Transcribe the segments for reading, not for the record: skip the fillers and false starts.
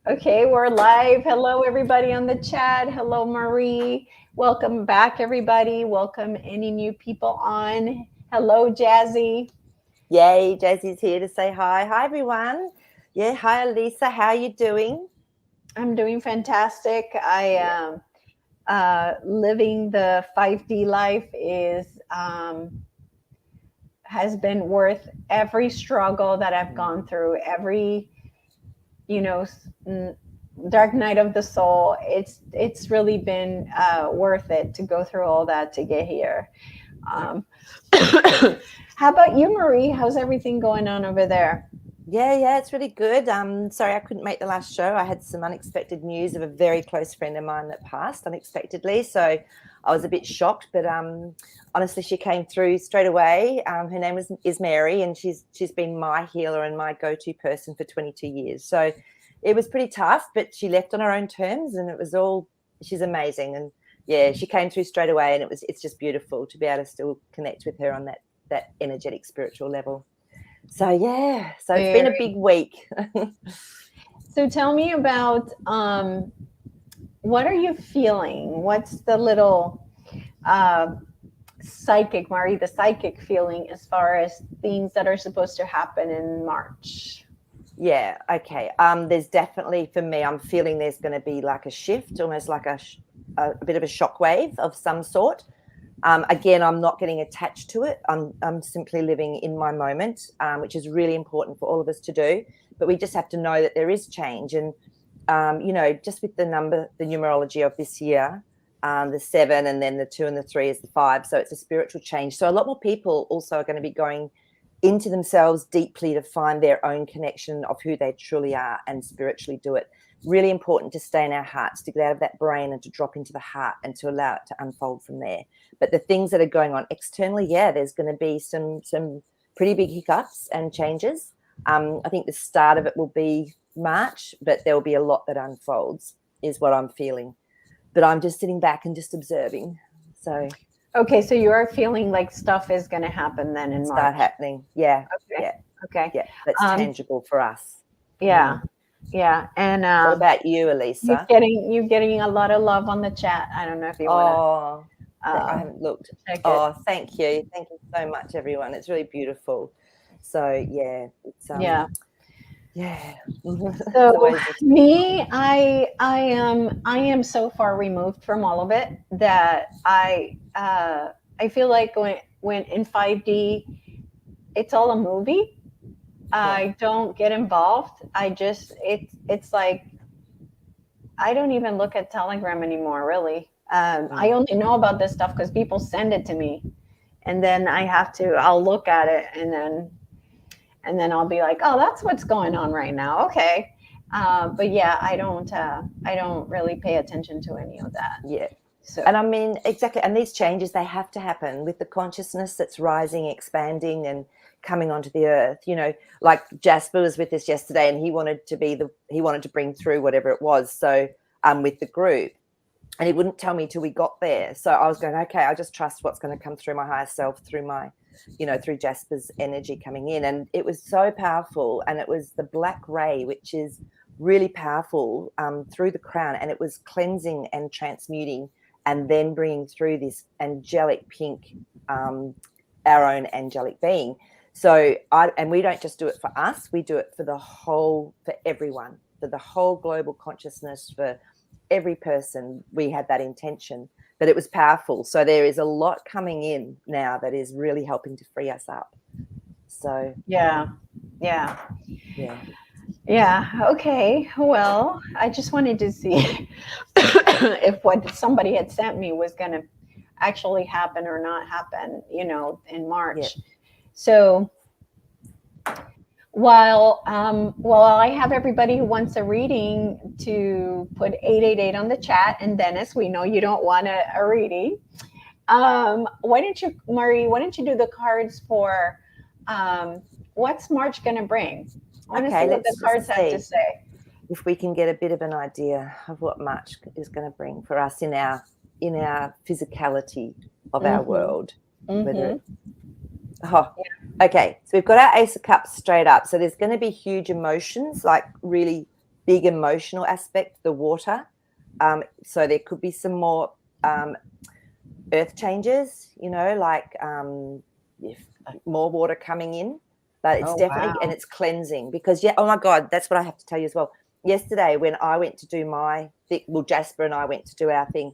Okay, we're live. Hello, everybody on the chat. Hello, Maree. Welcome back, everybody. Welcome any new people on. Hello, Jazzy. Yay, Jazzy's here to say hi. Hi, everyone. Yeah, hi, Elisa. How are you doing? I'm doing fantastic. I am living the 5D life is has been worth every struggle that I've gone through, every you know dark night of the soul. It's really been worth it to go through all that to get here. um, how about you, Maree? How's everything going on over there? Yeah, it's really good. Sorry I couldn't make the last show. I had some unexpected news of a very close friend of mine that passed unexpectedly, so I was a bit shocked. But honestly, she came through straight away. Her name is Maree, and she's been my healer and my go-to person for 22 years. So it was pretty tough, but she left on her own terms, and it was all. She's amazing, and yeah, she came through straight away, and it's just beautiful to be able to still connect with her on that energetic spiritual level. So yeah, so it's been a big week. So tell me about what are you feeling? What's the little psychic, Maree, the psychic feeling as far as things that are supposed to happen in March? Yeah, okay. There's definitely, for me, I'm feeling there's going to be like a shift, almost like a bit of a shockwave of some sort. Again, I'm not getting attached to it. I'm simply living in my moment, which is really important for all of us to do. But we just have to know that there is change. And, just with the numerology of this year, the 7 and then the 2 and the 3 is the 5. So it's a spiritual change. So a lot more people also are going to be going into themselves deeply to find their own connection of who they truly are and spiritually do it. Really important to stay in our hearts, to get out of that brain and to drop into the heart and to allow it to unfold from there. But the things that are going on externally, yeah, there's going to be some pretty big hiccups and changes. I think the start of it will be March, but there will be a lot that unfolds, is what I'm feeling. But I'm just sitting back and just observing. So Okay, so you are feeling like stuff is going to happen then in start March. happening. Yeah. Okay. Yeah. Okay. Yeah. That's tangible for us. Yeah. Yeah. And What about you, Elisa? you're getting a lot of love on the chat. I don't know if you want Oh, to I haven't looked. check it. Oh, thank you. Thank you so much, everyone. It's really beautiful. So yeah, it's Yeah. yeah. So It's always me, I am so far removed from all of it that I feel like when in 5D, it's all a movie. I don't get involved. It's like I don't even look at Telegram anymore, really. I only know about this stuff because people send it to me, and then I'll look at it, and then I'll be like, oh, that's what's going on right now. Okay. But yeah, I don't really pay attention to any of that. yeah. So, And I mean, exactly. And these changes, they have to happen with the consciousness that's rising, expanding, and coming onto the earth. Like Jasper was with us yesterday, and he wanted to bring through whatever it was. So, with the group, and he wouldn't tell me till we got there. So I was going, okay, I just trust what's going to come through my higher self, through my, through Jasper's energy coming in. And it was so powerful. And it was the black ray, which is really powerful, through the crown. And it was cleansing and transmuting, and then bringing through this angelic pink, our own angelic being. So and we don't just do it for us, we do it for for everyone, for the whole global consciousness, for every person. We had that intention, but it was powerful. So there is a lot coming in now that is really helping to free us up. So yeah. Okay. Well, I just wanted to see if what somebody had sent me was going to actually happen or not happen, in March. So while I have everybody who wants a reading to put 888 on the chat, and Dennis, we know you don't want a reading. Why don't you, Maree? Why don't you do the cards for what's March going to bring? I want to see what the cards have to say. If we can get a bit of an idea of what March is going to bring for us in our physicality of our world. Okay, so we've got our Ace of Cups straight up. So there's going to be huge emotions, like really big emotional aspect, the water. So there could be some more earth changes, you know, like if more water coming in. But it's definitely, and it's cleansing because, oh my God, that's what I have to tell you as well. Yesterday when I went to do Jasper and I went to do our thing,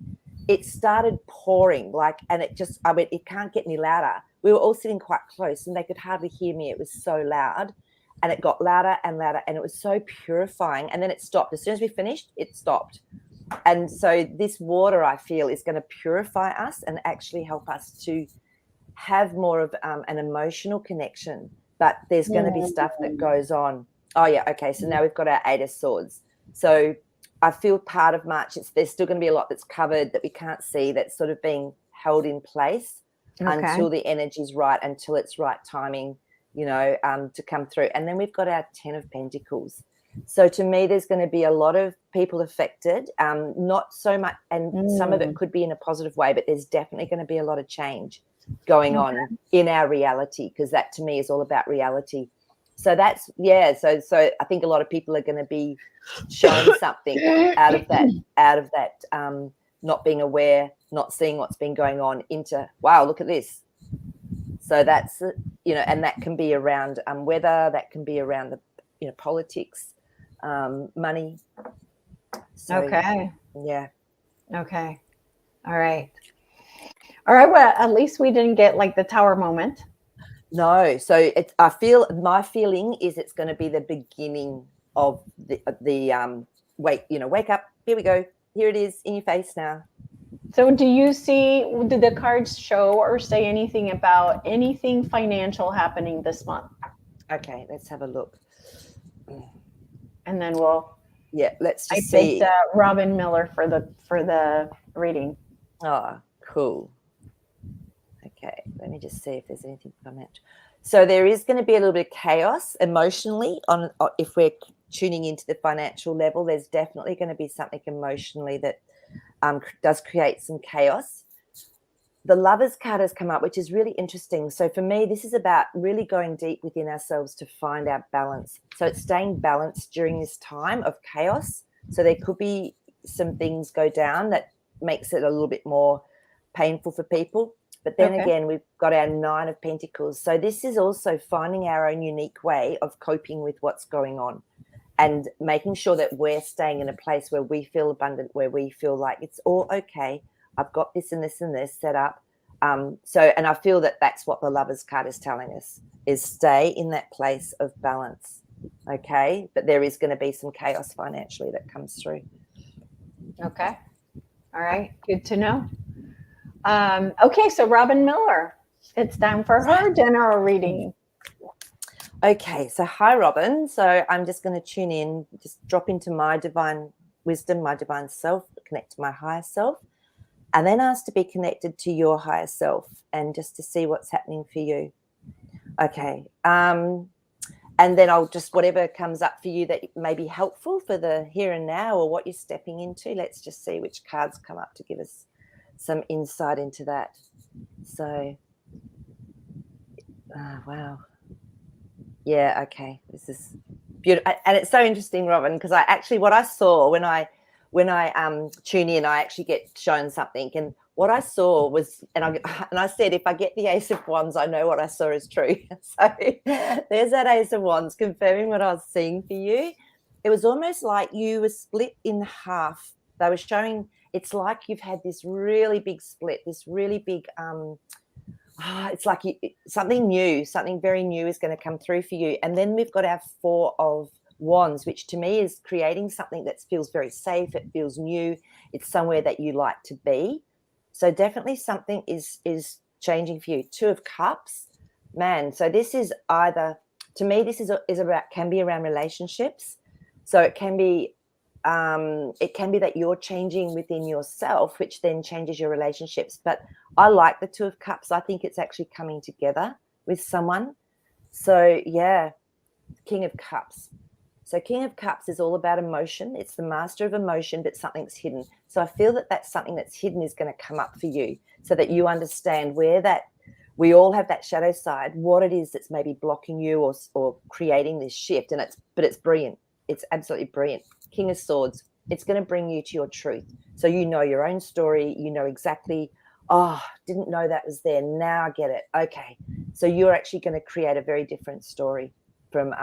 it started pouring and I went, it can't get any louder. We were all sitting quite close and they could hardly hear me. It was so loud and it got louder and louder and it was so purifying. And then it stopped. As soon as we finished, it stopped. And so this water, I feel, is going to purify us and actually help us to have more of an emotional connection. But there's going to be stuff that goes on. Oh, yeah. Okay. So now we've got our 8 of Swords. So I feel part of March, there's still going to be a lot that's covered that we can't see, that's sort of being held in place until the energy's right, until it's right timing, you know, to come through. And then we've got our 10 of Pentacles. So to me, there's going to be a lot of people affected, not so much, and some of it could be in a positive way, but there's definitely going to be a lot of change going on in our reality, because that to me is all about reality. So that's, so I think a lot of people are going to be showing something out of that not being aware, not seeing what's been going on, into, wow, look at this. So that's, you know, and that can be around weather, that can be around the, you know, politics, money. So, yeah. Okay. All right. Well, at least we didn't get like the Tower moment. No. So my feeling is it's going to be the beginning of the wake up. Here we go. Here it is in your face now. So did the cards show or say anything about anything financial happening this month? Okay, let's have a look. And then let's just I see. picked Robin Miller for the reading. Oh, cool. Okay, let me just see if there's anything financial. So there is going to be a little bit of chaos emotionally if we're tuning into the financial level. There's definitely going to be something emotionally that does create some chaos. The Lovers card has come up, which is really interesting. So for me, this is about really going deep within ourselves to find our balance. So it's staying balanced during this time of chaos. So there could be some things go down that makes it a little bit more painful for people. But then again, we've got our 9 of Pentacles. So this is also finding our own unique way of coping with what's going on and making sure that we're staying in a place where we feel abundant, where we feel like it's all okay. I've got this and this and this set up. And I feel that that's what the Lovers card is telling us, is stay in that place of balance. Okay. But there is going to be some chaos financially that comes through. Okay. All right. Good to know. Okay. So Robin Miller, it's time for her general reading. Okay. So hi, Robin. So I'm just going to tune in, just drop into my divine wisdom, my divine self, connect to my higher self, and then ask to be connected to your higher self and just to see what's happening for you. Okay. And then I'll just, whatever comes up for you that may be helpful for the here and now or what you're stepping into, let's just see which cards come up to give us some insight into that. So, wow. Yeah, okay. This is beautiful. And it's so interesting, Robin, because what I saw when I tune in, I actually get shown something. And what I saw was, and I said, if I get the Ace of Wands, I know what I saw is true. So there's that Ace of Wands confirming what I was seeing for you. It was almost like you were split in half. They were showing, it's like you've had this really big split, this really big, it's like something new, something very new is going to come through for you. And then we've got our 4 of Wands, which to me is creating something that feels very safe. It feels new. It's somewhere that you like to be. So definitely something is changing for you. 2 of Cups, man. So this is either, to me, this is about, can be around relationships. So it can be that you're changing within yourself, which then changes your relationships. But I like the 2 of Cups. I think it's actually coming together with someone. So yeah, King of Cups. So King of Cups is all about emotion. It's the master of emotion, but something's hidden. So I feel that that's something that's hidden is going to come up for you so that you understand where that, we all have that shadow side, what it is that's maybe blocking you or creating this shift. But it's brilliant. It's absolutely brilliant. King of Swords, it's going to bring you to your truth. So you know your own story. You know exactly, oh, didn't know that was there. Now I get it. Okay. So you're actually going to create a very different story from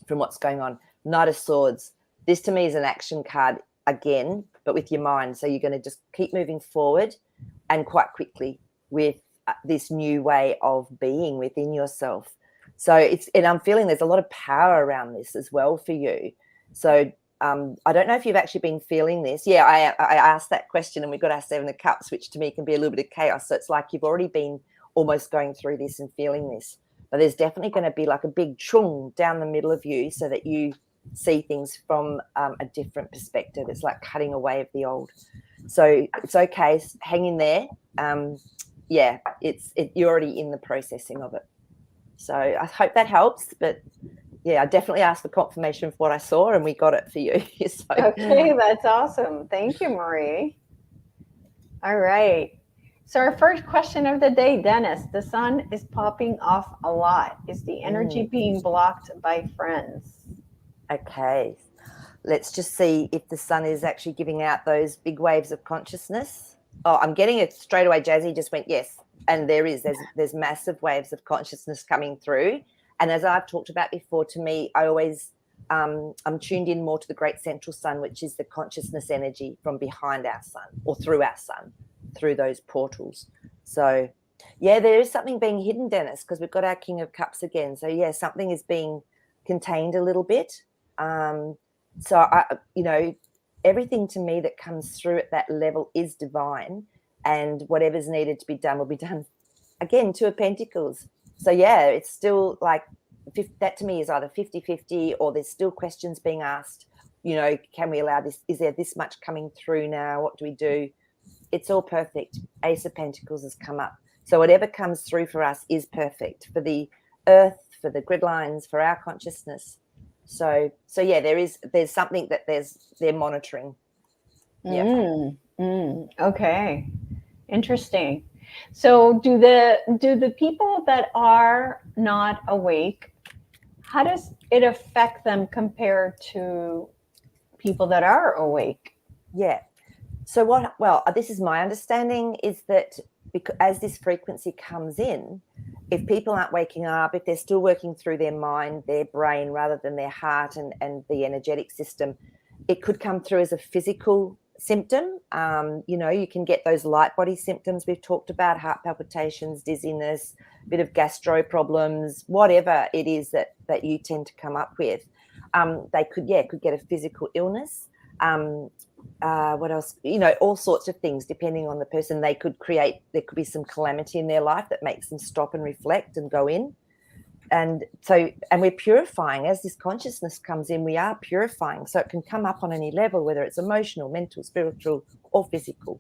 what's going on. Knight of Swords. This to me is an action card again, but with your mind. So you're going to just keep moving forward and quite quickly with this new way of being within yourself. So and I'm feeling there's a lot of power around this as well for you. So I don't know if you've actually been feeling this. Yeah, I asked that question and we got our 7 of Cups, which to me can be a little bit of chaos. So it's like you've already been almost going through this and feeling this. But there's definitely going to be like a big chung down the middle of you so that you see things from a different perspective. It's like cutting away of the old. So it's okay. Hang in there. Yeah, you're already in the processing of it. So I hope that helps. But yeah, I definitely asked for confirmation of what I saw and we got it for you. So. Okay, that's awesome. Thank you, Maree. All right. So our first question of the day, Dennis, the sun is popping off a lot. Is the energy being blocked by friends? Okay. Let's just see if the sun is actually giving out those big waves of consciousness. Oh, I'm getting it straight away. Jazzy just went, yes. And there's massive waves of consciousness coming through. And as I've talked about before, to me, I always, I'm tuned in more to the great central sun, which is the consciousness energy from behind our sun or through our sun, through those portals. So, yeah, there is something being hidden, Dennis, because we've got our King of Cups again. So, yeah, something is being contained a little bit. So, everything to me that comes through at that level is divine, and whatever's needed to be done will be done. Again, 2 of Pentacles. So, yeah, it's still like that to me is either 50-50 or there's still questions being asked. You know, can we allow this? Is there this much coming through now? What do we do? It's all perfect. Ace of Pentacles has come up. So whatever comes through for us is perfect for the earth, for the grid lines, for our consciousness. So yeah, there's something that they're monitoring. Yeah. Okay. Interesting. So do the people that are not awake, how does it affect them compared to people that are awake? Yeah. So this is my understanding, is that because as this frequency comes in, if people aren't waking up, if they're still working through their mind, their brain, rather than their heart and the energetic system, it could come through as a physical symptom. You can get those light body symptoms we've talked about, heart palpitations, dizziness, a bit of gastro problems, whatever it is that you tend to come up with. They could get a physical illness. What else? All sorts of things depending on the person. There could be some calamity in their life that makes them stop and reflect and go in. And we're purifying as this consciousness comes in. We are purifying, so it can come up on any level, whether it's emotional, mental, spiritual, or physical.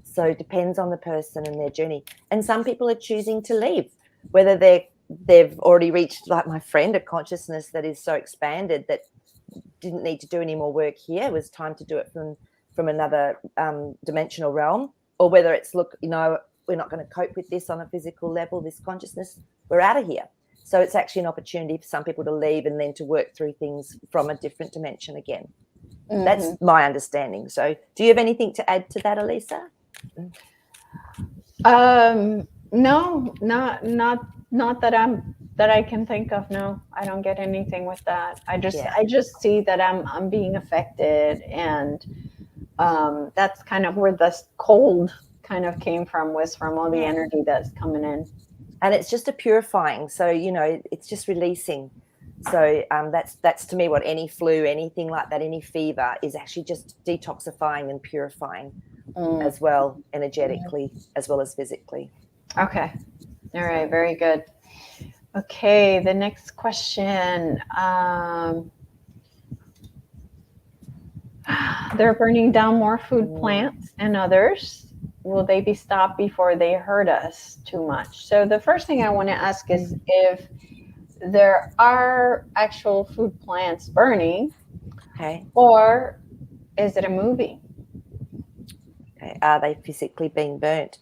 So it depends on the person and their journey. And some people are choosing to leave, whether they've already reached, like my friend, a consciousness that is so expanded that didn't need to do any more work here. It was time to do it from another dimensional realm, or whether it's, look, we're not going to cope with this on a physical level, this consciousness, we're out of here. So it's actually an opportunity for some people to leave and then to work through things from a different dimension again. Mm-hmm. That's my understanding. So do you have anything to add to that, Elisa? No, not that I can think of. No, I don't get anything with that. I just see that I'm being affected, and that's kind of where the cold kind of came from, was from all the energy that's coming in. And it's just a purifying. So, it's just releasing. So that's to me what any flu, anything like that, any fever is actually just detoxifying and purifying as well, energetically as well as physically. Okay. All right. Very good. Okay. The next question. They're burning down more food plants and others. Will they be stopped before they hurt us too much? So the first thing I want to ask is if there are actual food plants burning, okay, or is it a movie? Okay. Are they physically being burnt?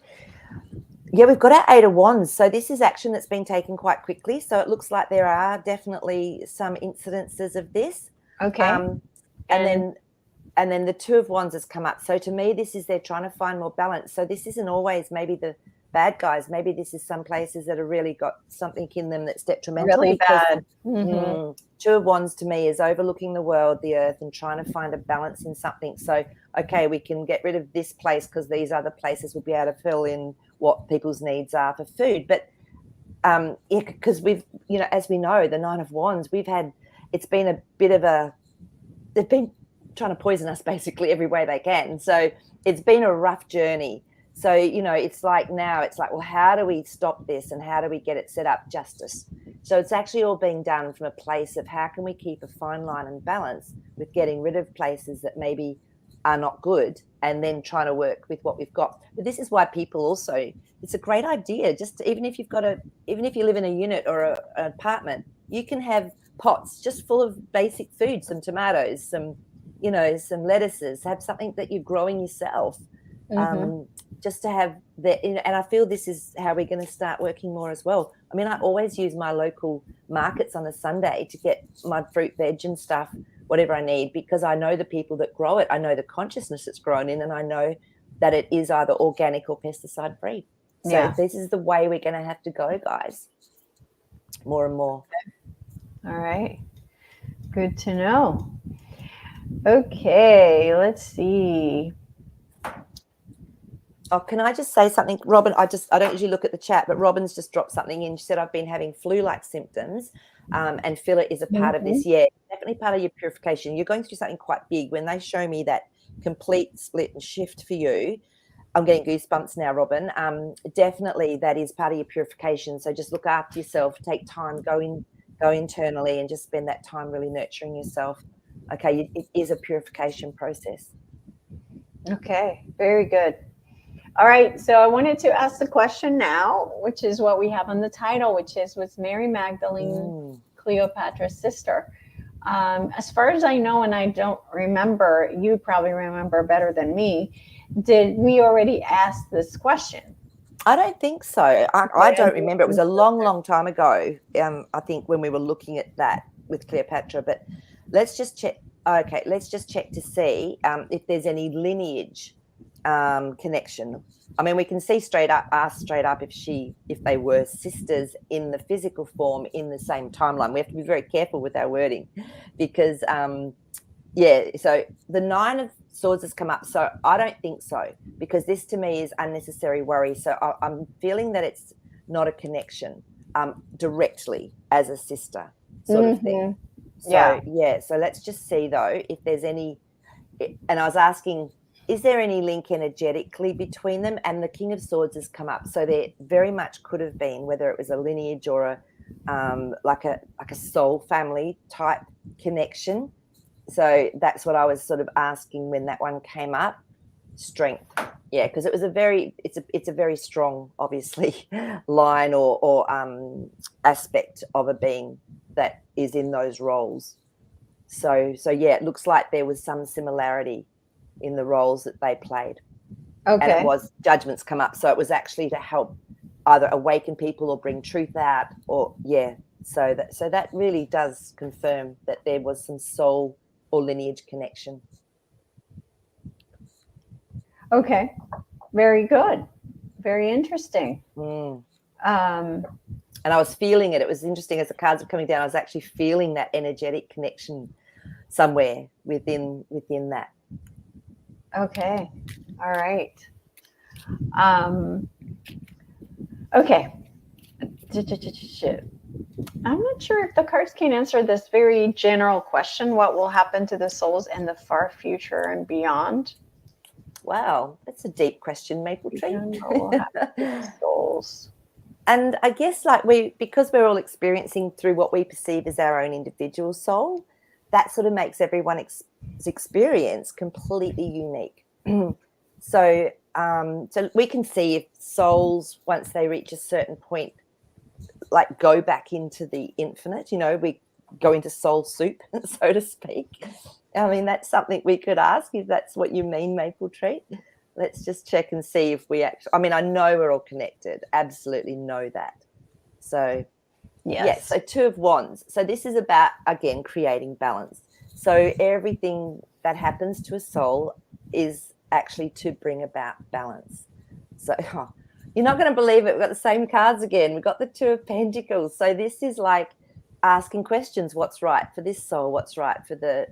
Yeah, we've got our 8 of Wands. So this is action that's been taken quite quickly. So it looks like there are definitely some incidences of this. Okay. And then the Two of Wands has come up. So to me, this is they're trying to find more balance. So this isn't always maybe the bad guys. Maybe this is some places that have really got something in them that's detrimental. Really bad. Mm-hmm. Two of Wands to me is overlooking the world, the earth, and trying to find a balance in something. So, okay, we can get rid of this place because these other places will be able to fill in what people's needs are for food. But because we've, as we know, the Nine of Wands, it's been a bit of they've been trying to poison us basically every way they can. So it's been a rough journey. So, it's like, well, how do we stop this and how do we get it set up justice? So it's actually all being done from a place of how can we keep a fine line and balance with getting rid of places that maybe are not good and then trying to work with what we've got. But this is why people also, it's a great idea. Just even if you live in a unit or an apartment, you can have pots just full of basic food, some tomatoes, some lettuces, have something that you're growing yourself. Just to have that, and I feel this is how we're going to start working more as well. I mean, I always use my local markets on a Sunday to get my fruit, veg and stuff, whatever I need, because I know the people that grow it. I know the consciousness it's grown in, and I know that it is either organic or pesticide free. So This is the way we're going to have to go, guys, more and more. All right. Good to know. Okay, let's see. Oh, can I just say something, Robin? I don't usually look at the chat, but Robin's just dropped something in. She said, I've been having flu-like symptoms and feel it is a part of this. Yeah, definitely part of your purification. You're going through something quite big. When they show me that complete split and shift for you, I'm getting goosebumps now, Robin. Definitely that is part of your purification. So just look after yourself, take time, go internally and just spend that time really nurturing yourself. Okay, it is a purification process. Okay, very good. All right, so I wanted to ask the question now, which is what we have on the title, which is, was Mary Magdalene Cleopatra's sister? As far as I know, and I don't remember, you probably remember better than me, did we already ask this question? I don't think so. I don't remember. It was a long, long time ago, I think, when we were looking at that with Cleopatra. But let's just check. Okay, let's just check to see if there's any lineage connection. I mean, we can see ask straight up if they were sisters in the physical form in the same timeline. We have to be very careful with our wording because, so the Nine of Swords has come up. So I don't think so, because this to me is unnecessary worry. So I'm feeling that it's not a connection directly as a sister sort of thing. So, so let's just see, though, if there's any, and I was asking, is there any link energetically between them? And the King of Swords has come up. So there very much could have been, whether it was a lineage or like a soul family type connection. So that's what I was sort of asking when that one came up. Strength. Yeah, because it was it's a very strong, obviously, line or aspect of a being that is in those roles. So yeah, it looks like there was some similarity in the roles that they played. Okay. And it was judgments come up. So it was actually to help either awaken people or bring truth out, or So that really does confirm that there was some soul or lineage connection. Okay. Very good. Very interesting. And I was feeling it. It was interesting as the cards were coming down. I was actually feeling that energetic connection somewhere within that. Okay. All right. Okay. I'm not sure if the cards can answer this very general question. What will happen to the souls in the far future and beyond? Wow, that's a deep question, Maple Tree. What will happen to the souls? And I guess because we're all experiencing through what we perceive as our own individual soul, that sort of makes everyone's experience completely unique. So we can see if souls, once they reach a certain point, like go back into the infinite, we go into soul soup, so to speak. I mean, that's something we could ask, if that's what you mean, Maple Tree. Let's just check and see if we actually, I mean, I know we're all connected. Absolutely know that. So, yes. So Two of Wands. So this is about, again, creating balance. So everything that happens to a soul is actually to bring about balance. So you're not going to believe it. We've got the same cards again. We've got the Two of Pentacles. So this is like asking questions. What's right for this soul? What's right for the,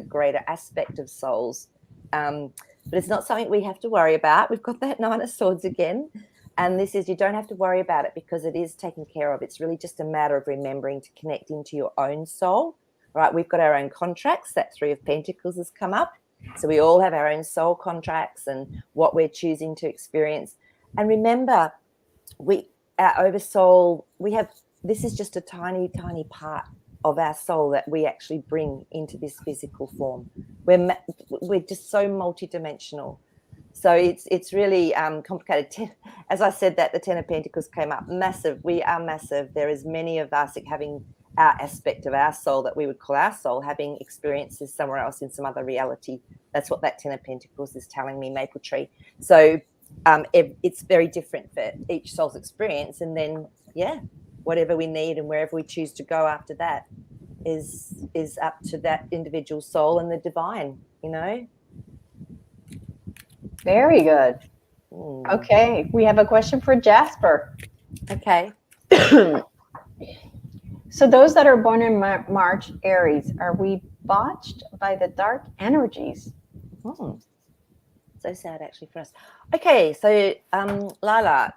greater aspect of souls? But it's not something we have to worry about. We've got that Nine of Swords again. And this is, you don't have to worry about it because it is taken care of. It's really just a matter of remembering to connect into your own soul, right? We've got our own contracts. That Three of Pentacles has come up. So we all have our own soul contracts and what we're choosing to experience. And remember, our oversoul, this is just a tiny, tiny part of our soul that we actually bring into this physical form. We're just so multidimensional. So it's really complicated. As I said, that the Ten of Pentacles came up. Massive. We are massive. There is many of us having our aspect of our soul that we would call our soul having experiences somewhere else in some other reality. That's what that Ten of Pentacles is telling me, Maple Tree. So it's very different for each soul's experience. And then, whatever we need and wherever we choose to go after that is up to that individual soul and the divine, Very good. Okay, we have a question for Jasper. Okay. So those that are born in March, Aries, are we botched by the dark energies? So sad actually for us. Okay, so Lala.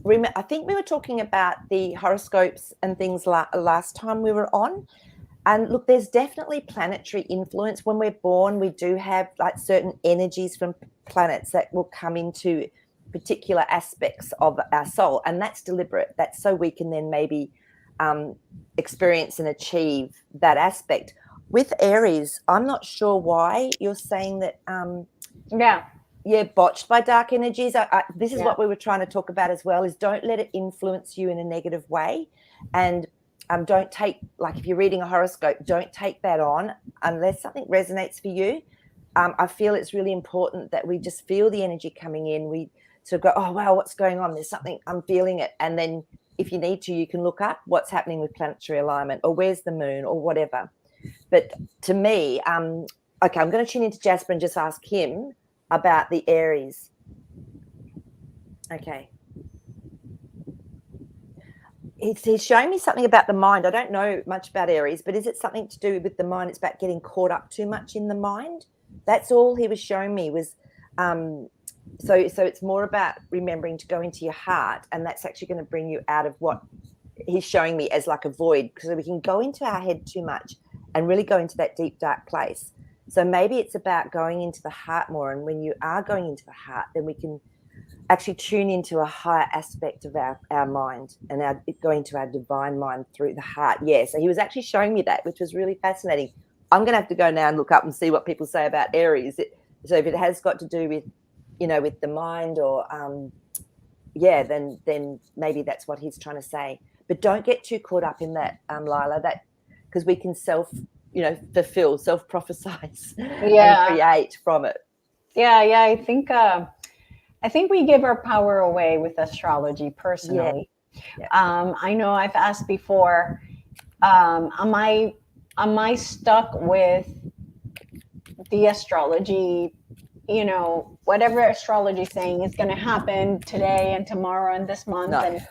I think we were talking about the horoscopes and things last time we were on. And look, there's definitely planetary influence. When we're born, we do have like certain energies from planets that will come into particular aspects of our soul. And that's deliberate. That's so we can then maybe experience and achieve that aspect. With Aries, I'm not sure why you're saying that. Botched by dark energies. This is what we were trying to talk about as well, is don't let it influence you in a negative way. And don't take, like if you're reading a horoscope, don't take that on unless something resonates for you. I feel it's really important that we just feel the energy coming in. We sort of go, oh, wow, what's going on? There's something, I'm feeling it. And then if you need to, you can look up what's happening with planetary alignment or where's the moon or whatever. But to me, I'm going to tune into Jasper and just ask him about the Aries. Okay. He's showing me something about the mind. I don't know much about Aries, but is it something to do with the mind? It's about getting caught up too much in the mind. That's all he was showing me was, so it's more about remembering to go into your heart, and that's actually going to bring you out of what he's showing me as like a void, because we can go into our head too much and really go into that deep, dark place. So maybe it's about going into the heart more. And when you are going into the heart, then we can actually tune into a higher aspect of our mind and going to our divine mind through the heart. Yeah, so he was actually showing me that, which was really fascinating. I'm going to have to go now and look up and see what people say about Aries. So if it has got to do with, with the mind or, then maybe that's what he's trying to say. But don't get too caught up in that, Lila, because we can fulfill, self-prophesize and create from it. I think we give our power away with astrology personally. I know I've asked before, am I stuck with the astrology, whatever astrology is saying is going to happen today and tomorrow and this month, and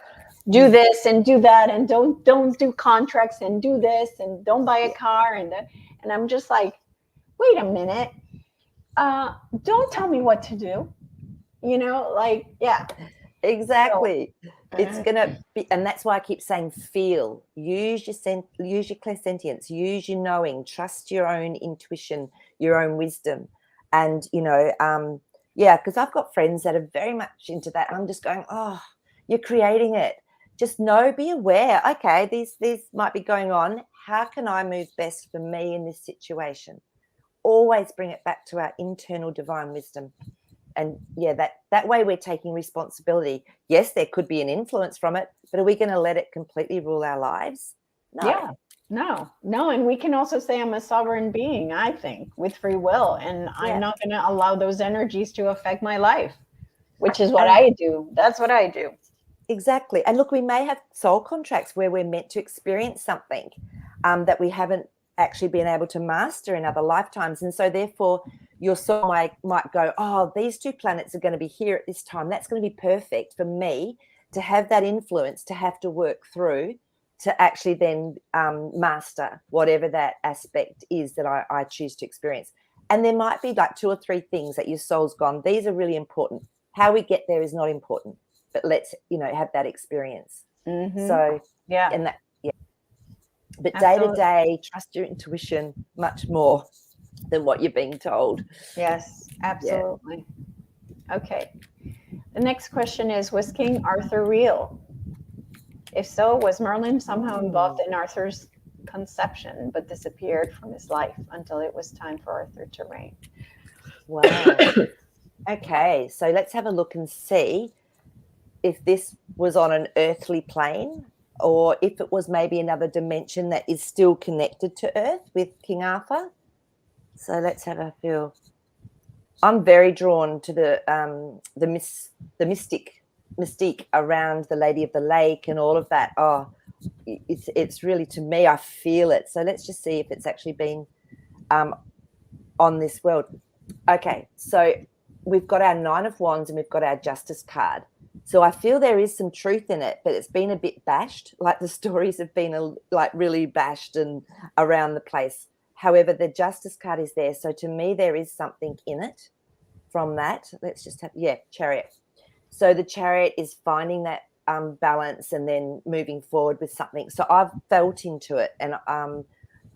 do this and do that, and don't do contracts and do this and don't buy a car and I'm just like, wait a minute, don't tell me what to do, exactly. So, it's gonna be, and that's why I keep saying feel, use your clairsentience, use your knowing, trust your own intuition, your own wisdom. And because I've got friends that are very much into that, and I'm just going, oh, you're creating it. Just be aware. Okay, these might be going on. How can I move best for me in this situation? Always bring it back to our internal divine wisdom. And that way we're taking responsibility. Yes, there could be an influence from it, but are we going to let it completely rule our lives? No. Yeah, no. And we can also say I'm a sovereign being, I think, with free will. And I'm not going to allow those energies to affect my life, which is what I do. That's what I do. Exactly. And look, we may have soul contracts where we're meant to experience something. that we haven't actually been able to master in other lifetimes. And so therefore your soul might go, oh, these 2 planets are going to be here at this time. That's going to be perfect for me to have that influence, to have to work through, to actually then master whatever that aspect is that I choose to experience. And there might be like 2 or 3 things that your soul's gone, these are really important. How we get there is not important, but let's, have that experience. So, yeah. and that, yeah. But Absolutely. day to day, trust your intuition much more than what you're being told. Yes, absolutely. Yeah. Okay. The next question is, was King Arthur real? If so, was Merlin somehow involved in Arthur's conception but disappeared from his life until it was time for Arthur to reign? Wow. Okay, so let's have a look and see if this was on an earthly plane or if it was maybe another dimension that is still connected to Earth with King Arthur. So let's have a feel. I'm very drawn to the mystique around the Lady of the Lake and all of that. Oh, it's really, to me, I feel it. So let's just see if it's actually been on this world. Okay, so we've got our 9 of Wands and we've got our Justice card. So I feel there is some truth in it, but it's been a bit bashed. Like the stories have been like really bashed and around the place. However, the Justice card is there. So to me, there is something in it from that. Let's just have, Chariot. So the Chariot is finding that balance and then moving forward with something. So I've felt into it, and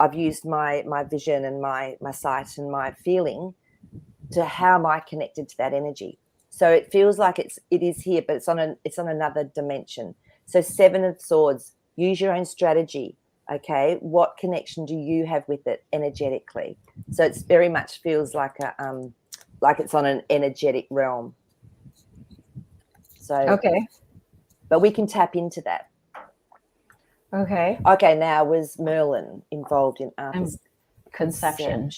I've used my vision and my sight and my feeling to how am I connected to that energy. So it feels like it is here, but it's on another dimension. So 7 of Swords, use your own strategy. Okay, what connection do you have with it energetically? So it's very much feels like it's on an energetic realm. So okay, but we can tap into that. Okay. Now was Merlin involved in Arthur's conception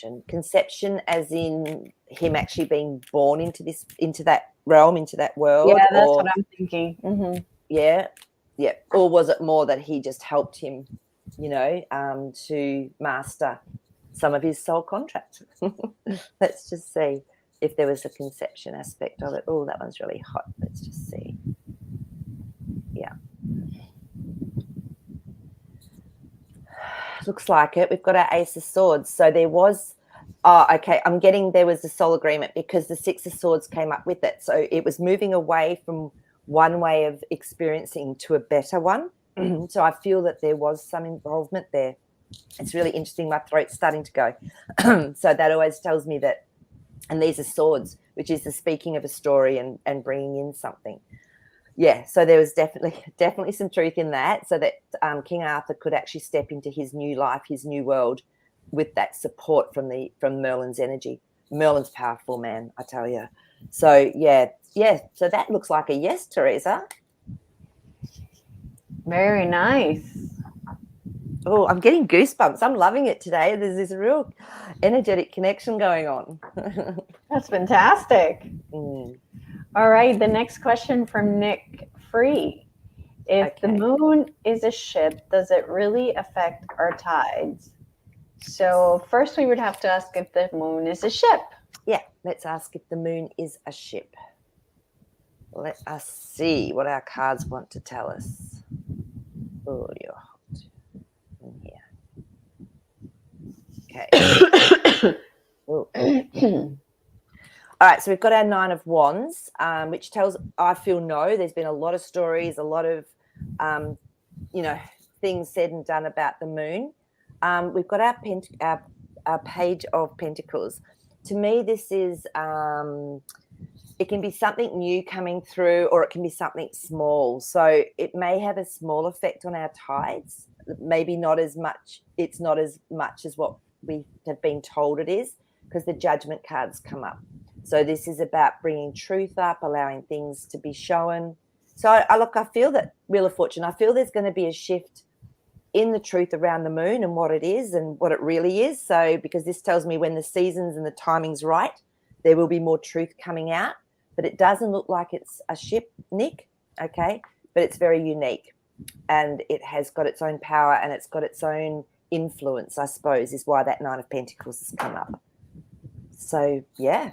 as in him actually being born into that realm, into that world? Yeah, that's what I'm thinking. Yeah. Or was it more that he just helped him, to master some of his soul contract? Let's just see if there was a conception aspect of it. Oh, that one's really hot. Let's just see. Yeah. Looks like it. We've got our Ace of Swords. So there was, I'm getting there was a soul agreement because the 6 of Swords came up with it. So it was moving away from one way of experiencing to a better one. So I feel that there was some involvement there. It's really interesting. My throat's starting to go. So that always tells me that, and these are swords, which is the speaking of a story and bringing in something. Yeah, so there was definitely some truth in that, so that King Arthur could actually step into his new life, his new world, with that support from Merlin's energy. Merlin's powerful, man, I tell you. So yeah. So that looks like a yes, Teresa. Very nice. Oh, I'm getting goosebumps. I'm loving it today. There's this real energetic connection going on. That's fantastic. All right, the next question from Nick Free. If the moon is a ship, does it really affect our tides? So first we would have to ask if the moon is a ship. Yeah, let's ask if the moon is a ship. Let us see what our cards want to tell us. Oh, you're hot in here. Okay. All right, so we've got our 9 of Wands, which tells, I feel there's been a lot of stories, a lot of, things said and done about the moon. We've got our Page of Pentacles. To me, this is, it can be something new coming through, or it can be something small. So it may have a small effect on our tides, maybe not as much. It's not as much as what we have been told it is, because the Judgment cards come up. So this is about bringing truth up, allowing things to be shown. So I feel that, Wheel of Fortune, I feel there's going to be a shift in the truth around the moon and what it is and what it really is. So because this tells me when the seasons and the timing's right, there will be more truth coming out. But it doesn't look like it's a ship, Nick, okay? But it's very unique, and it has got its own power and it's got its own influence, I suppose, is why that 9 of Pentacles has come up. So, yeah.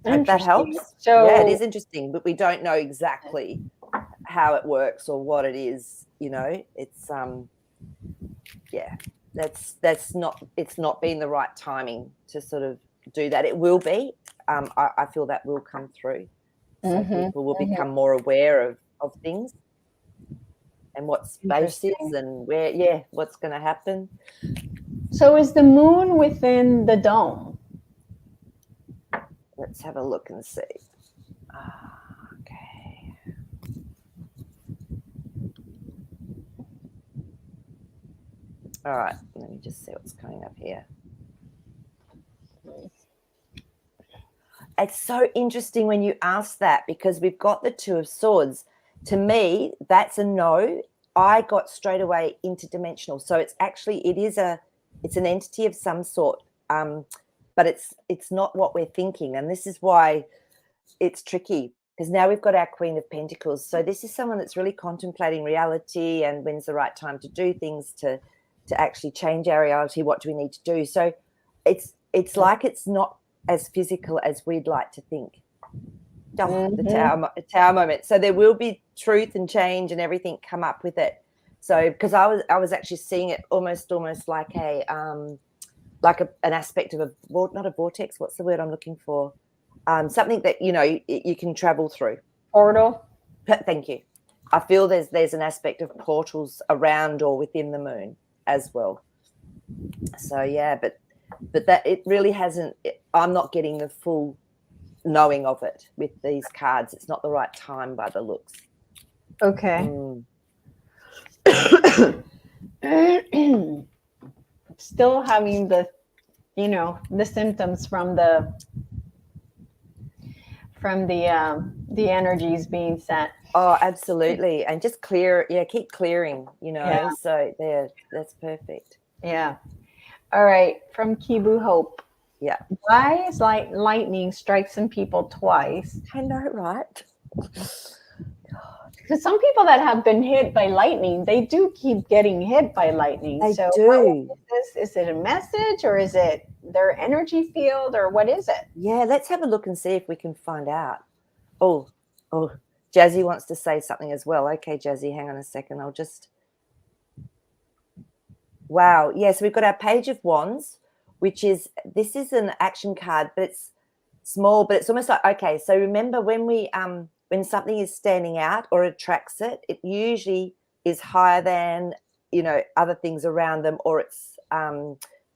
Hope that helps. So, yeah, it is interesting, but we don't know exactly how it works or what it is, you know. It's yeah, that's not, it's not been the right timing to sort of do that. It will be. I feel that will come through. So people will become more aware of things and what space is and where, yeah, what's going to happen. So is the moon within the dome? Let's have a look and see. Okay. All right, let me just see what's coming up here. It's so interesting when you ask that, because we've got the 2 of Swords. To me, that's a no. I got straight away interdimensional. So it's actually, it's an entity of some sort, but it's not what we're thinking. And this is why it's tricky, because now we've got our Queen of Pentacles. So this is someone that's really contemplating reality and when's the right time to do things, to actually change our reality. What do we need to do? So it's like it's not as physical as we'd like to think. The tower moment. So there will be truth and change and everything come up with it. So because I was actually seeing it almost like an aspect of not a vortex. What's the word I'm looking for? Something that, you know, you can travel through. Portal. Thank you. I feel there's an aspect of portals around or within the moon as well. So yeah, but that it really hasn't. I'm not getting the full knowing of it with these cards. It's not the right time by the looks. Okay. Still having the, you know, the symptoms from the energies being sent. Oh, absolutely. And just keep clearing, you know. Yeah. So there, that's perfect. Yeah. All right. From Kibu Hope. Yeah. Why is lightning strikes some people twice? I know, right? Because some people that have been hit by lightning, they do keep getting hit by lightning. They so do. Is it a message, or is it their energy field, or what is it? Yeah, let's have a look and see if we can find out. Oh, Jazzy wants to say something as well. Okay, Jazzy, hang on a second. Wow. Yeah, so we've got our Page of Wands, this is an action card, but it's small, but it's almost like, okay, so remember when something is standing out or attracts it, it usually is higher than, you know, other things around them, or it's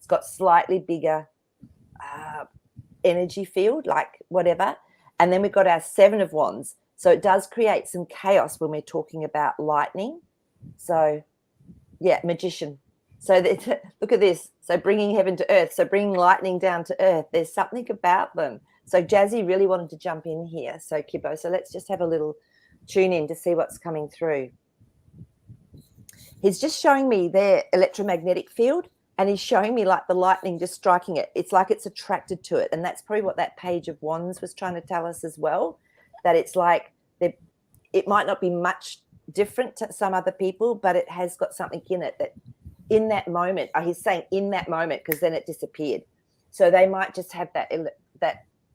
got slightly bigger energy field, like whatever. And then we've got our 7 of Wands. So it does create some chaos when we're talking about lightning. So yeah, Magician. So look at this. So bringing heaven to earth. So bringing lightning down to earth. There's something about them. So Jazzy really wanted to jump in here. So Kibbo, so let's just have a little tune in to see what's coming through. He's just showing me their electromagnetic field, and he's showing me like the lightning just striking it. It's like it's attracted to it. And that's probably what that Page of Wands was trying to tell us as well, that it's like it might not be much different to some other people, but it has got something in it that in that moment, he's saying in that moment, because then it disappeared. So they might just have that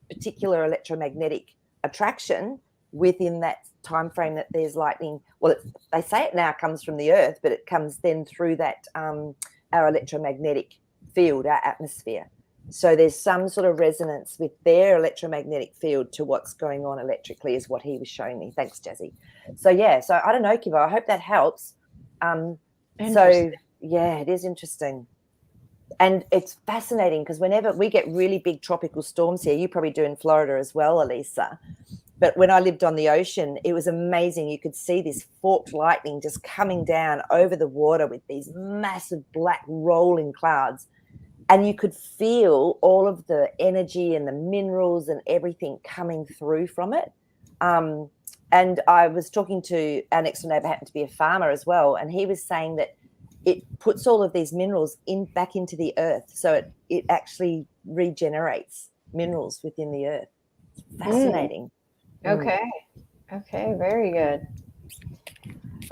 particular electromagnetic attraction within that time frame that there's lightning. Well, they say it now comes from the earth, but it comes then through that our electromagnetic field, our atmosphere. So there's some sort of resonance with their electromagnetic field to what's going on electrically, is what he was showing me. Thanks, Jazzy. So yeah, so I don't know, Kivo, I hope that helps. So yeah, it is interesting. And it's fascinating because whenever we get really big tropical storms here, you probably do in Florida as well, Elisa. But when I lived on the ocean, it was amazing. You could see this forked lightning just coming down over the water with these massive black rolling clouds. And you could feel all of the energy and the minerals and everything coming through from it. And I was talking to our next door neighbour, happened to be a farmer as well, and he was saying that it puts all of these minerals back into the earth. So it actually regenerates minerals within the earth. It's fascinating. Okay. Okay, very good.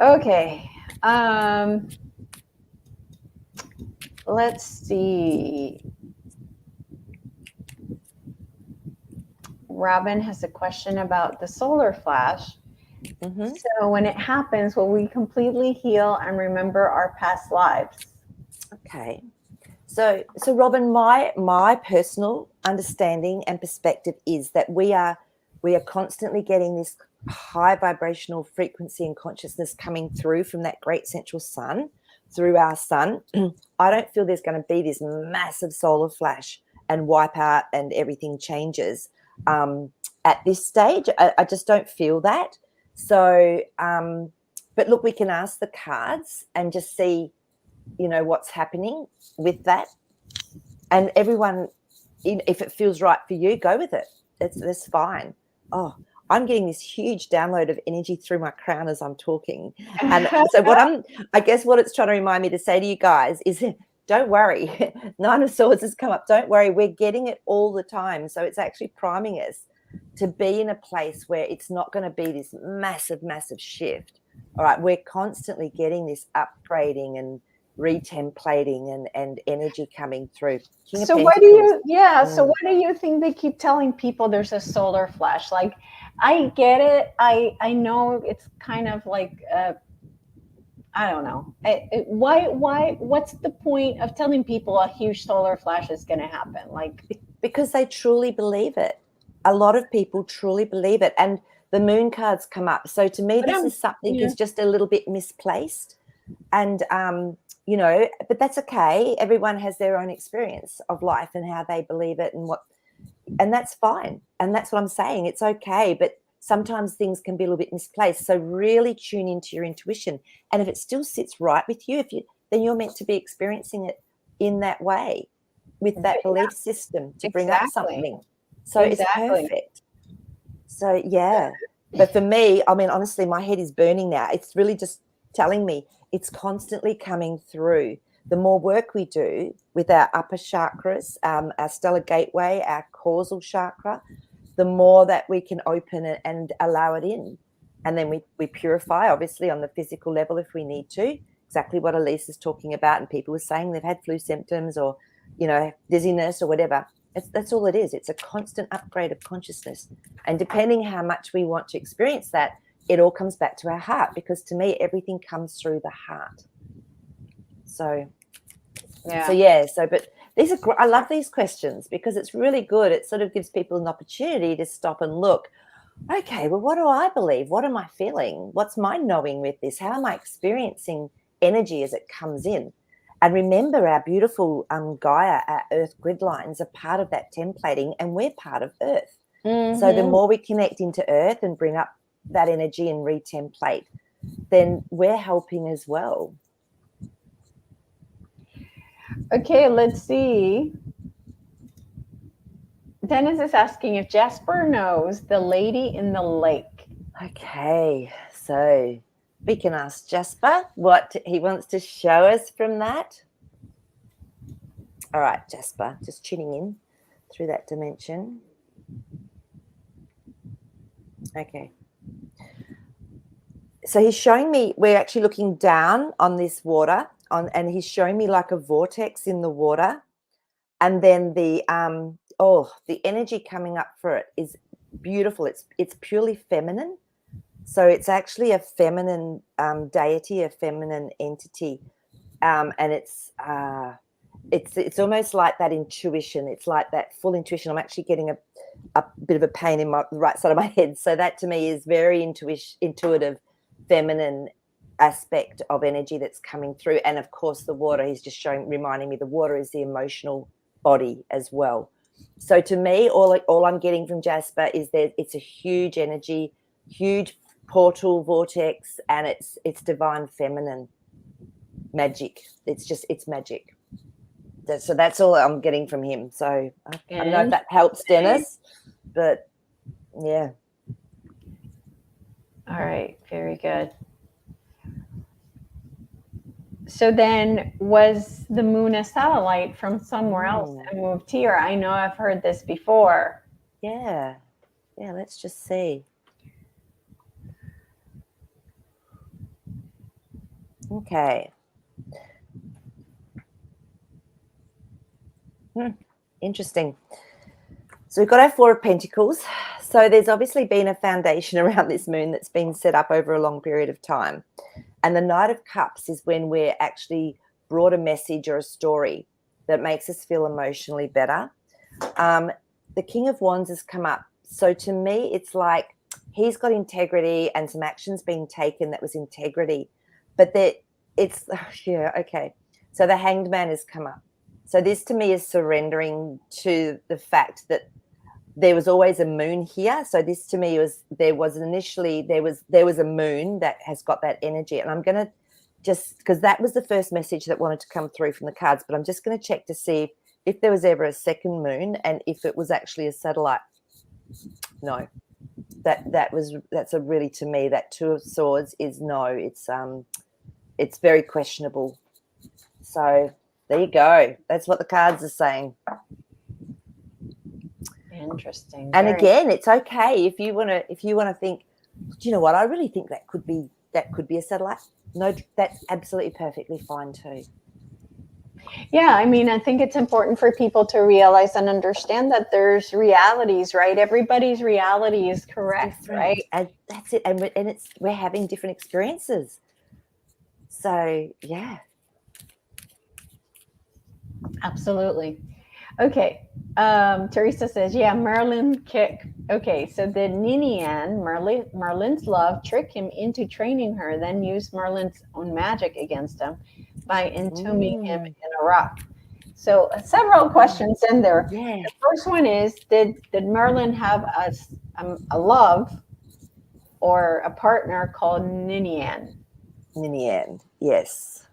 Okay. let's see. Robin has a question about the solar flash. Mm-hmm. So when it happens, will we completely heal and remember our past lives? Okay. So Robin, my personal understanding and perspective is that we are constantly getting this high vibrational frequency and consciousness coming through from that great central sun through our sun. I don't feel there's going to be this massive solar flash and wipe out and everything changes at this stage. I just don't feel that. So, but look, we can ask the cards and just see, what's happening with that. And everyone, if it feels right for you, go with it. That's fine. Oh, I'm getting this huge download of energy through my crown as I'm talking. And so I guess what it's trying to remind me to say to you guys is, don't worry. Nine of Swords has come up. Don't worry. We're getting it all the time. So it's actually priming us to be in a place where it's not going to be this massive, massive shift. All right. We're constantly getting this upgrading and retemplating and energy coming through. So what do you think they keep telling people there's a solar flash? Like, I get it. I know it's kind of like, I don't know. What's the point of telling people a huge solar flash is going to happen? Like, because they truly believe it. A lot of people truly believe it. And the moon cards come up. So to me, this is something that's just a little bit misplaced. And, but that's okay. Everyone has their own experience of life and how they believe it and that's fine. And that's what I'm saying. It's okay. But sometimes things can be a little bit misplaced. So really tune into your intuition. And if it still sits right with you, then you're meant to be experiencing it in that way with that belief system to bring up something. So it's perfect. So, yeah. But for me, I mean, honestly, my head is burning now. It's really just telling me it's constantly coming through. The more work we do with our upper chakras, our stellar gateway, our causal chakra, the more that we can open it and allow it in. And then we purify, obviously, on the physical level if we need to. Exactly what Elise is talking about. And people were saying they've had flu symptoms or, dizziness or whatever. That's all it is. It's a constant upgrade of consciousness. And depending how much we want to experience that, it all comes back to our heart, because to me, everything comes through the heart. So, but these are, I love these questions because it's really good. It sort of gives people an opportunity to stop and look, okay, well, what do I believe? What am I feeling? What's my knowing with this? How am I experiencing energy as it comes in? And remember, our beautiful Gaia, our Earth grid lines are part of that templating, and we're part of Earth. Mm-hmm. So the more we connect into Earth and bring up that energy and retemplate, then we're helping as well. Okay, let's see. Dennis is asking if Jasper knows the lady in the lake. Okay, so we can ask Jasper what he wants to show us from that. All right, Jasper, just tuning in through that dimension. Okay. So he's showing me, we're actually looking down on this water, and he's showing me like a vortex in the water. And then the energy coming up for it is beautiful. It's purely feminine. So it's actually a feminine deity, a feminine entity. And it's almost like that intuition. It's like that full intuition. I'm actually getting a bit of a pain in the right side of my head. So that to me is very intuitive, feminine aspect of energy that's coming through. And of course, the water, he's just reminding me the water is the emotional body as well. So to me, all I'm getting from Jasper is that it's a huge energy, huge portal vortex, and it's divine feminine magic. It's magic. So that's all I'm getting from him. So I don't know if that helps, Dennis, but yeah. All right, very good. So then, was the moon a satellite from somewhere else and moved here? I know I've heard this before. Yeah, let's just see. Okay. Interesting. So we've got our Four of Pentacles. So there's obviously been a foundation around this moon that's been set up over a long period of time. And the Knight of Cups is when we're actually brought a message or a story that makes us feel emotionally better. The King of Wands has come up. So to me, it's like he's got integrity and some actions being taken that was integrity. But that it's, yeah, okay. So the Hanged Man has come up. So this to me is surrendering to the fact that there was always a moon here. So this to me was there was a moon that has got that energy. And I'm going to just, because that was the first message that wanted to come through from the cards, but I'm just going to check to see if there was ever a second moon and if it was actually a satellite. No, that's a really, to me, that Two of Swords is no, it's very questionable. So there you go. That's what the cards are saying. Interesting. And again, it's okay if you want to think, do you know what? I really think that could be a satellite. No, that's absolutely perfectly fine too. Yeah, I mean, I think it's important for people to realize and understand that there's realities, right? Everybody's reality is correct, right? And that's it. And we're having different experiences. So yeah. Absolutely. Okay. Teresa says, yeah, Merlin kick. Okay, so did Ninian, Merlin's love, trick him into training her, then use Merlin's own magic against him by entombing him in a rock? So several questions in there. Yeah. The first one is, did Merlin have a love or a partner called Ninian? Ninian, yes.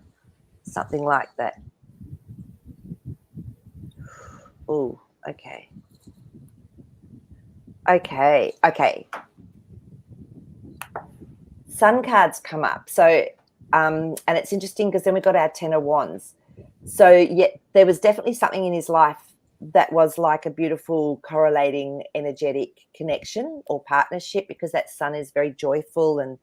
Something like that. Oh, okay. Okay. Sun cards come up. So, and it's interesting because then we got our Ten of Wands. So, yeah, there was definitely something in his life that was like a beautiful correlating energetic connection or partnership, because that Sun is very joyful and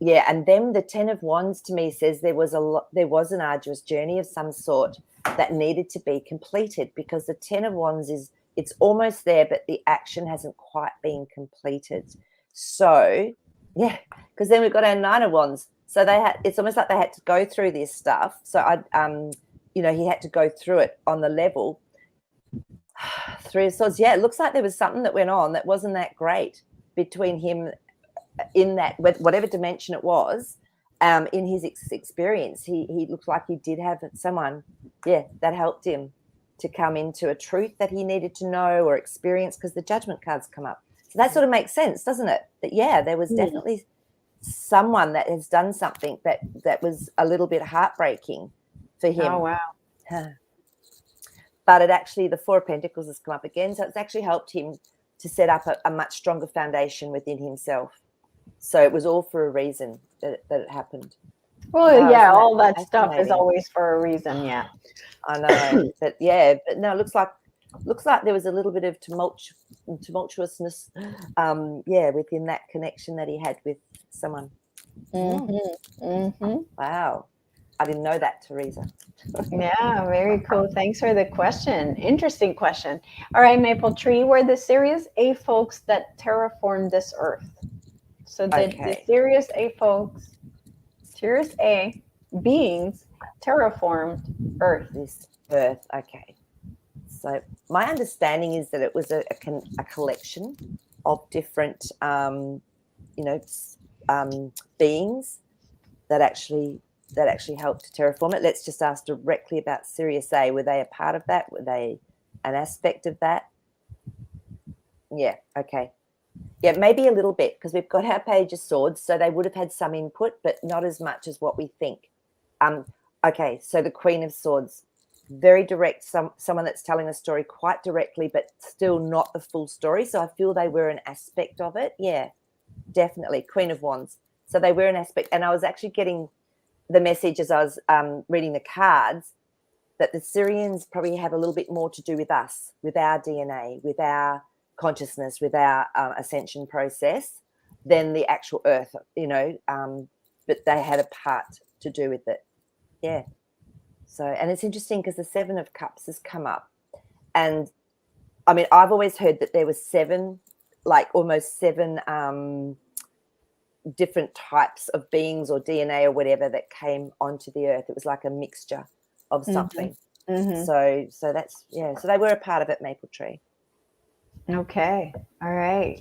yeah. And then the Ten of Wands to me says there was an arduous journey of some sort that needed to be completed, because the Ten of Wands it's almost there, but the action hasn't quite been completed. So yeah, because then we've got our Nine of Wands. So it's almost like they had to go through this stuff. So he had to go through it on the level. Three of Swords. Yeah, it looks like there was something that went on that wasn't that great between him in that, whatever dimension it was. In his experience, he looked like he did have someone, that helped him to come into a truth that he needed to know or experience, because the Judgment cards come up. So that sort of makes sense, doesn't it? That, yeah, there was definitely someone that has done something that was a little bit heartbreaking for him. Oh, wow. But it actually, the Four of Pentacles has come up again. So it's actually helped him to set up a much stronger foundation within himself. So it was all for a reason that it happened. Well, yeah, all that stuff is always for a reason. Yeah, I know. But no, it looks like there was a little bit of tumultuousness, within that connection that he had with someone. Wow. I didn't know that, Teresa. Yeah, very cool. Thanks for the question. Interesting question. All right, Maple Tree, were the Sirius A folks that terraformed this earth? So the Sirius A beings terraformed Earth. This Earth, okay. So my understanding is that it was a collection of different, beings that actually helped to terraform it. Let's just ask directly about Sirius A. Were they a part of that? Were they an aspect of that? Yeah, okay. Yeah, maybe a little bit, because we've got our Page of Swords, so they would have had some input, but not as much as what we think. Okay, so the Queen of Swords, very direct, someone that's telling a story quite directly, but still not the full story. So I feel they were an aspect of it. Yeah, definitely. Queen of Wands. So they were an aspect. And I was actually getting the message as I was reading the cards that the Syrians probably have a little bit more to do with us, with our DNA, with our consciousness, with our ascension process than the actual Earth, but they had a part to do with it. Yeah. So, and it's interesting because the Seven of Cups has come up. And I mean, I've always heard that there was seven, like almost seven different types of beings or DNA or whatever that came onto the earth. It was like a mixture of something. So that's, yeah, so they were a part of it, Maple Tree. Okay. All right.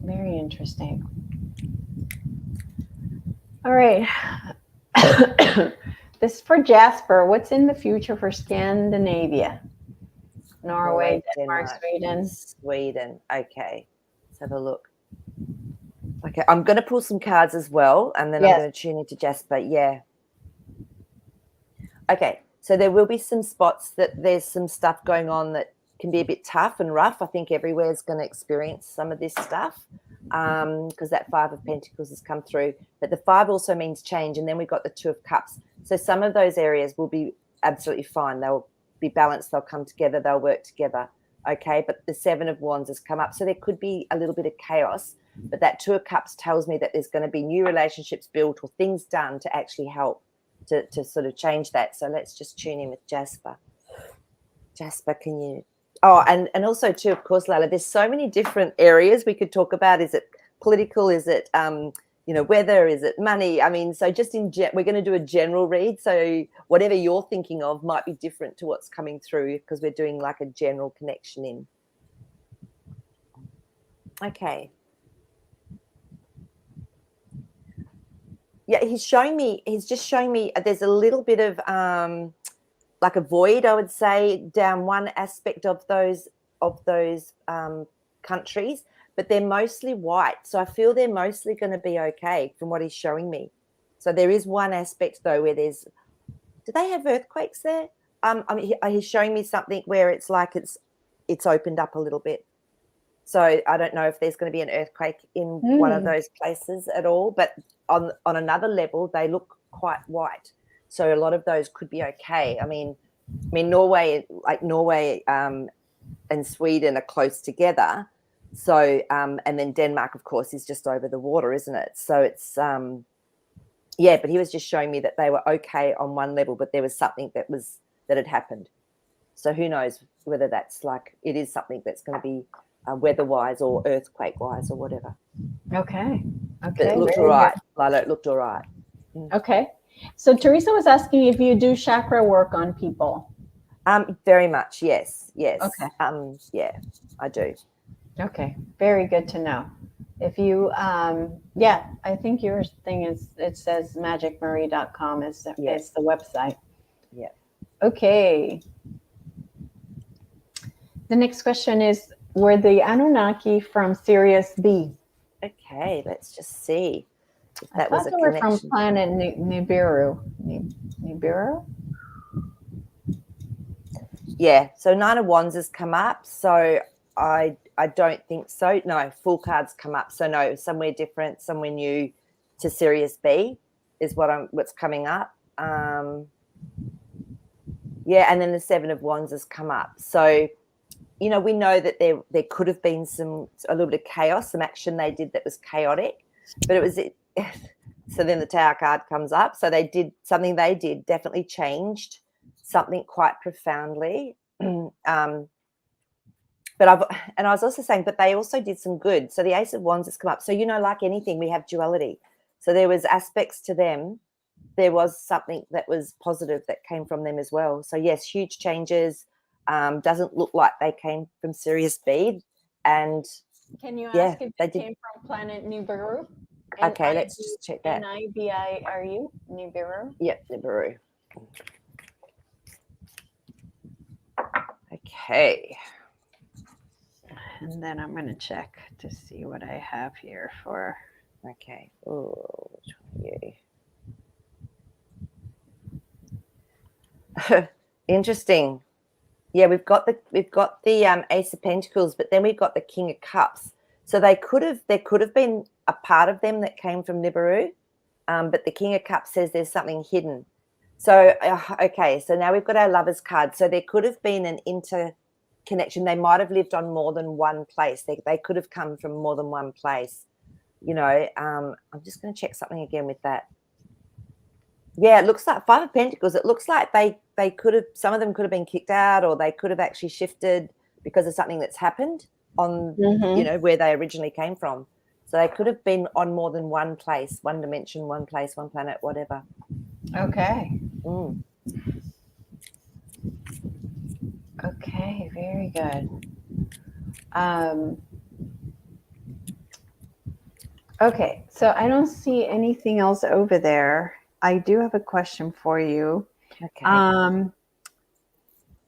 Very interesting. All right. This is for Jasper. What's in the future for Scandinavia? Norway, Denmark, Sweden. Okay. Let's have a look. Okay, I'm going to pull some cards as well, and then I'm going to tune into Jasper. Yeah. Okay, so there will be some spots that there's some stuff going on that can be a bit tough and rough. I think everywhere is going to experience some of this stuff because that Five of Pentacles has come through. But the Five also means change, and then we've got the Two of Cups. So some of those areas will be absolutely fine. They'll be balanced. They'll come together. They'll work together. Okay, but the Seven of Wands has come up. So there could be a little bit of chaos. But that Two of Cups tells me that there's going to be new relationships built or things done to actually help to sort of change that. So let's just tune in with Jasper. Jasper, can you? Oh, and also too, of course, Lala, there's so many different areas we could talk about. Is it political? Is it, weather? Is it money? I mean, so just we're going to do a general read. So whatever you're thinking of might be different to what's coming through because we're doing like a general connection in. Okay. Yeah, he's just showing me there's a little bit of like a void, I would say, down one aspect of those countries, but they're mostly white. So I feel they're mostly going to be okay from what he's showing me. So there is one aspect though where do they have earthquakes there? I mean, he's showing me something where it's like it's opened up a little bit. So I don't know if there's going to be an earthquake in one of those places at all, but on another level, they look quite white. So a lot of those could be okay. I mean, Norway and Sweden are close together. So, and then Denmark, of course, is just over the water, isn't it? So it's, but he was just showing me that they were okay on one level, but there was something that had happened. So who knows whether that's like, it is something that's going to be weather-wise or earthquake-wise or whatever. Okay. But it looked all right, Lila. It looked all right. Okay. So Teresa was asking if you do chakra work on people. Very much, yes. Okay. Yeah, I do. Okay. Very good to know. If you, I think your thing it says magicmaree.com is the website. Yeah. Okay. The next question is, were the Anunnaki from Sirius B? Okay, let's just see if I thought they were from planet Nibiru. Nibiru? Yeah, so Nine of Wands has come up, so I don't think so. No, Full card's come up, so no, somewhere different, somewhere new to Sirius B is what's coming up. And then the Seven of Wands has come up. So, we know that there could have been a little bit of chaos, some action they did that was chaotic, but it was so then the Tower card comes up. So they did definitely changed something quite profoundly. But I was also saying, but they also did some good. So the Ace of Wands has come up. So, like anything, we have duality. So there was aspects to them. There was something that was positive that came from them as well. So yes, huge changes. Doesn't look like they came from Sirius B. And can you ask if they came from planet Nibiru? Okay, let's just check that. Nibiru? Nibiru? Yep, Nibiru. Okay. And then I'm going to check to see what I have here for. Okay. Oh, which one are you? Interesting. Yeah, we've got the Ace of Pentacles, but then we've got the King of Cups. So there could have been a part of them that came from Nibiru, but the King of Cups says there's something hidden. So okay, so now we've got our Lovers card. So there could have been an interconnection. They might have lived on more than one place. They could have come from more than one place. I'm just going to check something again with that. Yeah, it looks like Five of Pentacles. It looks like they some of them could have been kicked out, or they could have actually shifted because of something that's happened on, where they originally came from. So they could have been on more than one place, one dimension, one place, one planet, whatever. Okay. Okay, very good. Okay, so I don't see anything else over there. I do have a question for you. Okay.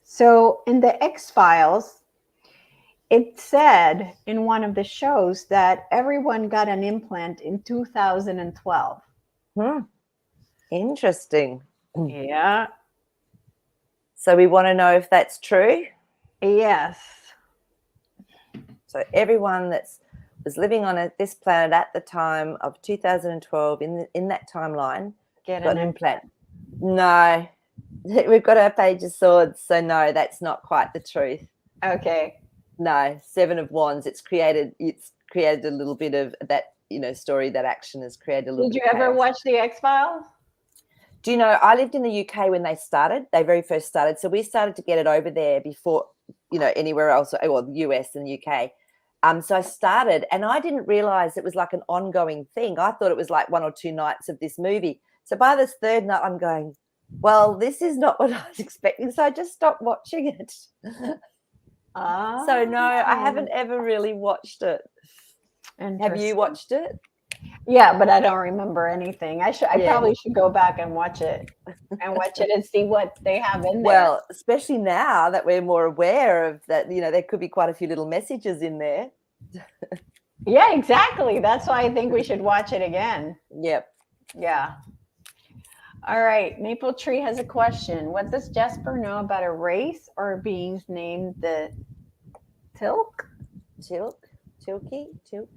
So in the X-Files, it said in one of the shows that everyone got an implant in 2012. Interesting. Yeah. So we want to know if that's true. Yes. So everyone that was living on this planet at the time of 2012 in that timeline Get got an an implant. No, we've got our Page of Swords, so no, that's not quite the truth. Okay. No, Seven of Wands. It's created a little bit of that, story. That action has created a little bit. Did you of ever chaos. watch the X-Files? Do you know, I lived in the UK when they very first started. So we started to get it over there before, anywhere else, well, the US and the UK. So I started, and I didn't realize it was like an ongoing thing. I thought it was like 1 or 2 nights of this movie. So by this third night, I'm going, well, this is not what I was expecting. So I just stopped watching it. So no, I haven't ever really watched it. Have you watched it? Yeah, but I don't remember anything. I probably should go back and watch it and see what they have in there. Well, especially now that we're more aware of that, there could be quite a few little messages in there. Yeah, exactly. That's why I think we should watch it again. Yep. Yeah. All right. Maple Tree has a question. What does Jasper know about a race or beings named the Tilk? Tilky? Tilky?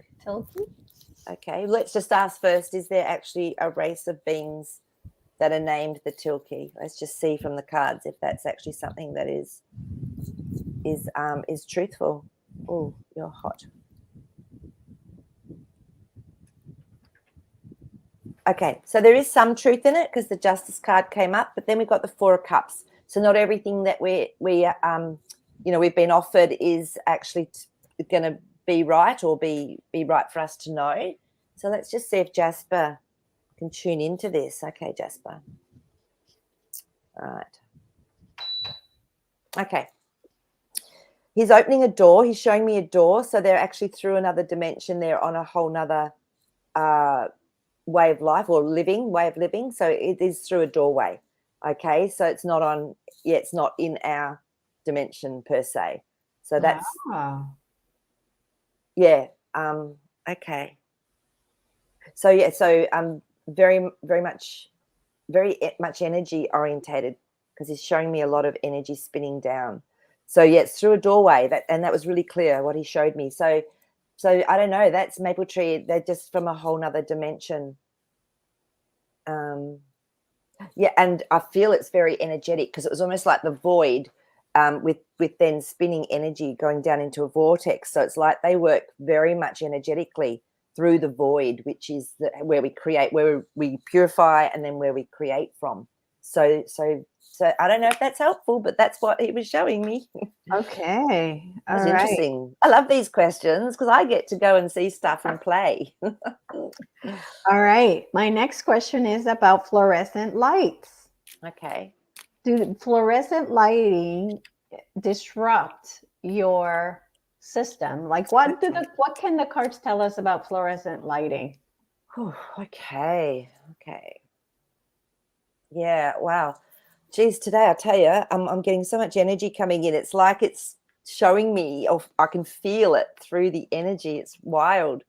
Okay, let's just ask first, is there actually a race of beings that are named the Tilky? Let's just see from the cards if that's actually something that is truthful. Oh, you're hot. Okay, so there is some truth in it because the Justice card came up, but then we've got the Four of Cups. So not everything that we've been offered is actually going to be right or be right for us to know. So let's just see if Jasper can tune into this. Okay, Jasper. All right. Okay. He's opening a door. He's showing me a door. So they're actually through another dimension. They're on a whole nother way of life or way of living. So it is through a doorway. Okay. So it's not it's not in our dimension per se. So that's, okay. So very, very much energy orientated because he's showing me a lot of energy spinning down. So it's through a doorway that was really clear what he showed me. So I don't know, that's Maple Tree. They're just from a whole nother dimension. And I feel it's very energetic because it was almost like the void with then spinning energy going down into a vortex. So it's like they work very much energetically through the void, which is where we create, where we purify, and then where we create from. So I don't know if that's helpful, but that's what he was showing me. Okay. That's interesting. I love these questions because I get to go and see stuff and play. All right. My next question is about fluorescent lights. Okay. Do fluorescent lighting disrupt your system? Like what can the cards tell us about fluorescent lighting? Okay. Yeah, wow. Geez, today I tell you, I'm getting so much energy coming in. It's like it's showing me, or I can feel it through the energy. It's wild.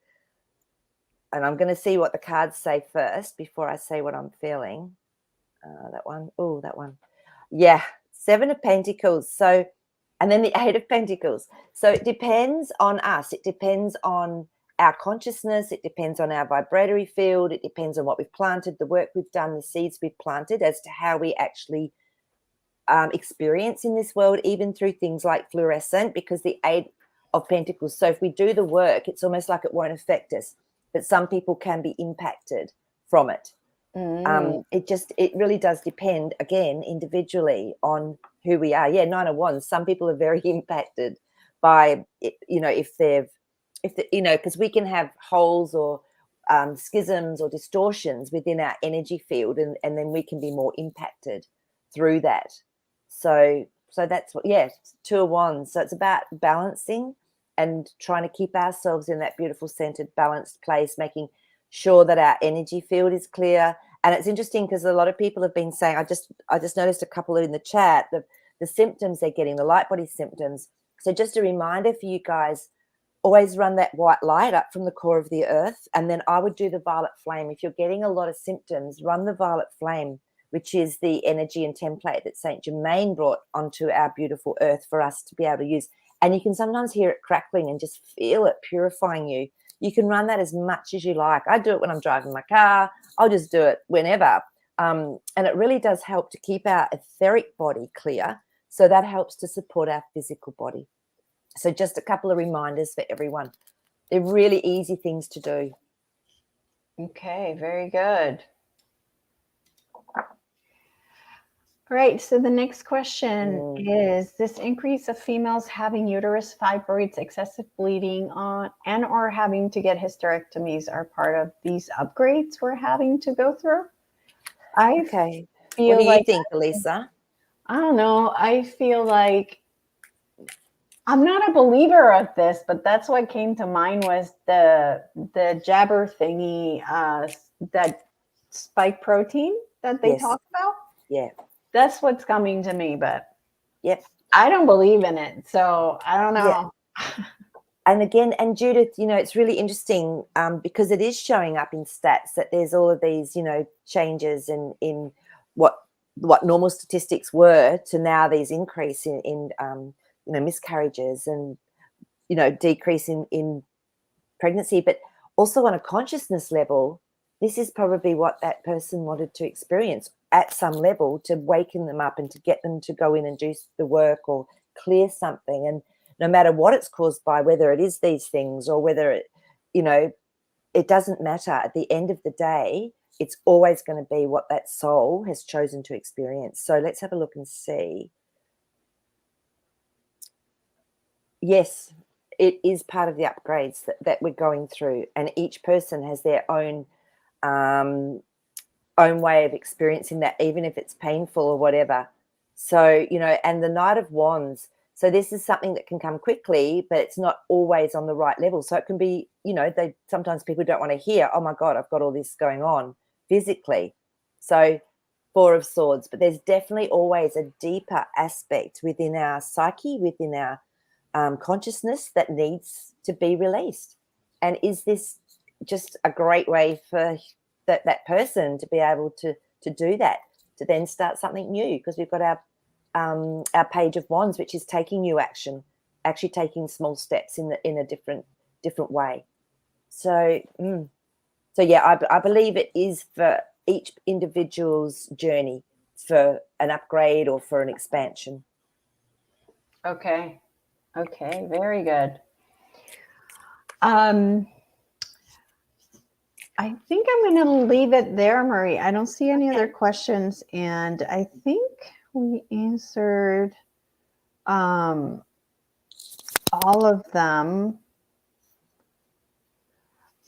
And I'm going to see what the cards say first before I say what I'm feeling. That one. Oh, that one. Yeah, 7 of Pentacles. So, and then the 8 of Pentacles. So it depends on us. It depends on our consciousness. It depends on our vibratory field. It depends on what we've planted, the work we've done, the seeds we've planted, as to how we actually experience in this world, even through things like fluorescent, because the 8 of Pentacles. So if we do the work, it's almost like it won't affect us. But some people can be impacted from it. It really does depend, again, individually on who we are. Yeah, 9 of Wands. Some people are very impacted by it, because we can have holes or schisms or distortions within our energy field, and then we can be more impacted through that. So that's what, yeah, 2 of Wands. So it's about balancing and trying to keep ourselves in that beautiful, centered, balanced place, making sure that our energy field is clear. And it's interesting because a lot of people have been saying, I just noticed a couple in the chat, the symptoms they're getting, the light body symptoms. So just a reminder for you guys, always run that white light up from the core of the earth. And then I would do the violet flame. If you're getting a lot of symptoms, run the violet flame, which is the energy and template that Saint Germain brought onto our beautiful earth for us to be able to use. And you can sometimes hear it crackling and just feel it purifying you. You can run that as much as you like. I do it when I'm driving my car. I'll just do it whenever. And it really does help to keep our etheric body clear. So that helps to support our physical body. So just a couple of reminders for everyone. They're really easy things to do. Okay, very good. All right, so the next question is, this increase of females having uterus fibroids, excessive bleeding on, and or having to get hysterectomies are part of these upgrades we're having to go through? Okay. Feel what do you like, think, Elisa? I don't know. I feel like I'm not a believer of this, but that's what came to mind was the jabber thingy, that spike protein that they talk about. Yeah. That's what's coming to me, but yep, I don't believe in it, so I don't know. Yeah. And again, and Judith, it's really interesting because it is showing up in stats that there's all of these, changes in what normal statistics were to now these increase in miscarriages and, decrease in pregnancy. But also on a consciousness level, this is probably what that person wanted to experience at some level, to waken them up and to get them to go in and do the work or clear something. And no matter what it's caused by, whether it is these things or whether it doesn't matter. At the end of the day, it's always going to be what that soul has chosen to experience. So let's have a look and see. Yes, it is part of the upgrades that we're going through, and each person has their own way of experiencing that, even if it's painful or whatever. So, and the Knight of Wands, so this is something that can come quickly, but it's not always on the right level. So it can be, sometimes people don't want to hear, oh my God, I've got all this going on physically. So 4 of Swords, but there's definitely always a deeper aspect within our psyche, within our consciousness that needs to be released. And is this just a great way for that person to be able to do that, to then start something new? Because we've got our Page of Wands, which is taking new action, actually taking small steps in a different way. So yeah, I believe it is for each individual's journey for an upgrade or for an expansion. Okay, very good. I think I'm going to leave it there, Maree. I don't see any other questions, and I think we answered all of them.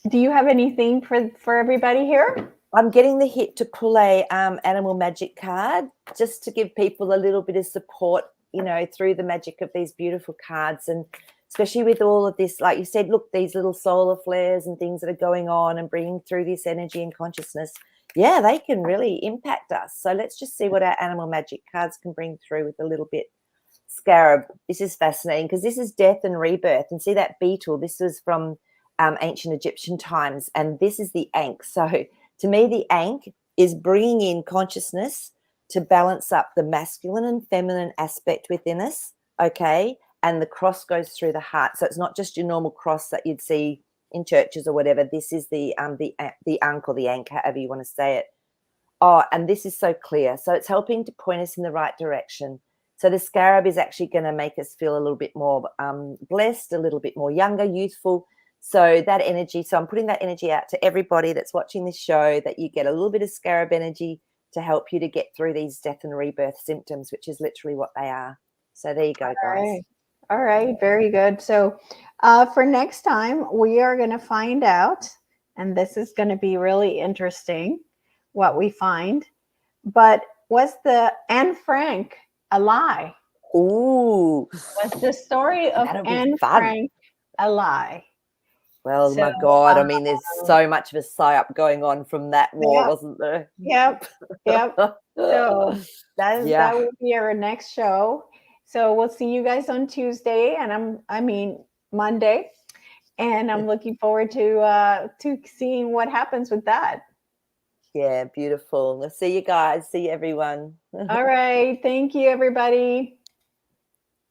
Do you have anything for everybody here? I'm getting the hit to pull a animal magic card just to give people a little bit of support, through the magic of these beautiful cards. And especially with all of this, like you said, look, these little solar flares and things that are going on and bringing through this energy and consciousness, yeah, they can really impact us. So let's just see what our animal magic cards can bring through with a little bit. Scarab, this is fascinating because this is death and rebirth. And see that beetle, this was from ancient Egyptian times, and this is the Ankh. So to me, the Ankh is bringing in consciousness to balance up the masculine and feminine aspect within us, okay? And the cross goes through the heart. So it's not just your normal cross that you'd see in churches or whatever. This is the Ankh or the Ankh, however you want to say it. Oh, and this is so clear. So it's helping to point us in the right direction. So the scarab is actually going to make us feel a little bit more blessed, a little bit more younger, youthful. So that energy, so I'm putting that energy out to everybody that's watching this show, that you get a little bit of scarab energy to help you to get through these death and rebirth symptoms, which is literally what they are. So there you go, guys. All right. Very good. So for next time, we are going to find out, and this is going to be really interesting what we find. But was the Anne Frank a lie? Ooh. Was the story of That'll be Anne fun. Frank a lie? Well, So, my God, I mean, there's so much of a psyop going on from that war, yep, wasn't there? yep, yep. So that Yeah. will be our next show. So we'll see you guys on Tuesday, and I mean Monday, and I'm looking forward to seeing what happens with that. Yeah, beautiful. I'll see you guys. See you, everyone. All right, thank you, everybody.